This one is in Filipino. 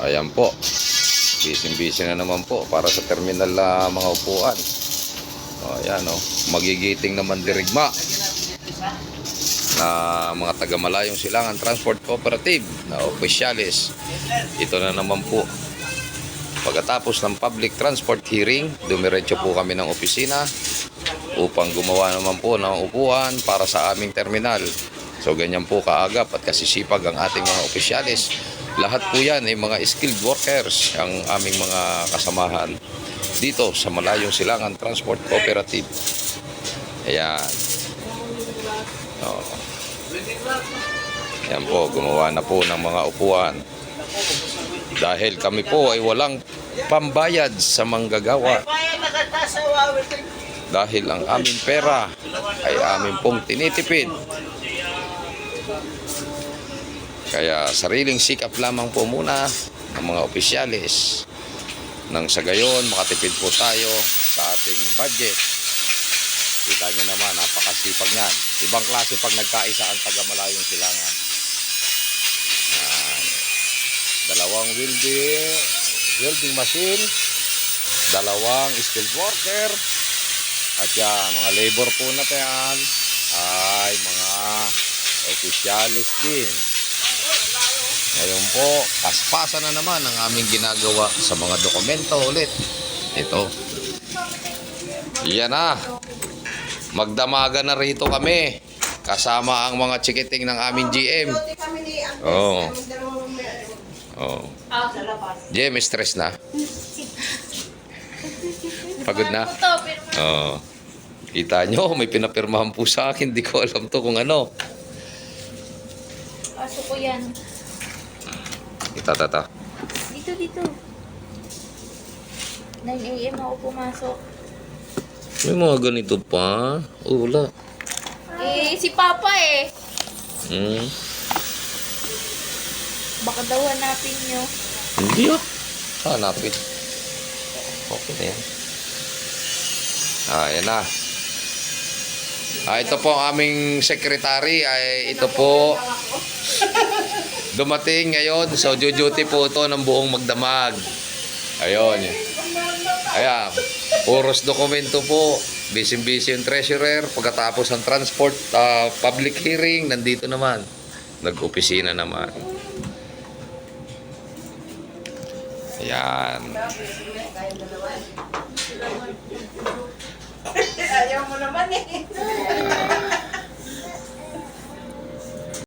Ayan po. Busy na naman po para sa terminal na mga upuan. Ayan o. Magigiting naman dirigma na mga taga-Malayong Silangan Transport Cooperative na opisyalis. Ito na naman po. Pagkatapos ng public transport hearing, dumiretso po kami ng opisina upang gumawa naman po ng upuan para sa aming terminal. So ganyan po kaagap at kasisipag ang ating mga opisyalis. Lahat po yan ay mga skilled workers ang aming mga kasamahan dito sa Malayong Silangan Transport Cooperative. Ayan. Ayan po, gumawa na po ng mga upuan. Dahil kami po ay walang pambayad sa manggagawa. Dahil ang aming pera ay amin pong tinitipid. Kaya sariling sikap lamang po muna ng mga opisyalis. Nang sa gayon, makatipid po tayo sa ating budget. Kita nyo naman, napakasipag niyan. Ibang klase pag nagkaisa ang taga-Malayong Silangan. Dalawang welding machine, dalawang skilled worker, at yan, mga labor po na yan ay mga opisyalis din. Ngayon po, paspasan na naman ang aming ginagawa sa mga dokumento ulit. Ito. Yan na. Magdamaga na rito kami. Kasama ang mga chikiting ng aming GM. Oh. Oh. GM, stress na? Pagod na? Oh. Kita nyo, may pinapirmahan po sa akin. Hindi ko alam to kung ano. Aso ko yan. Tata. Dito. 9 AM ako pumasok. May mga ganito pa. Wala. Si Papa eh. Baka daw hanapin nyo. Hindi ah. Hanapin. Okay na yan. Yan na. Ito po ang aming secretary. Ito po. Dumating ngayon. So, duty po ito ng buong magdamag. Ayun. Ayan. Puros dokumento po. Busy yung treasurer. Pagkatapos ng transport, public hearing, nandito naman. Nag-opisina naman. Ayan. Ayaw mo naman eh.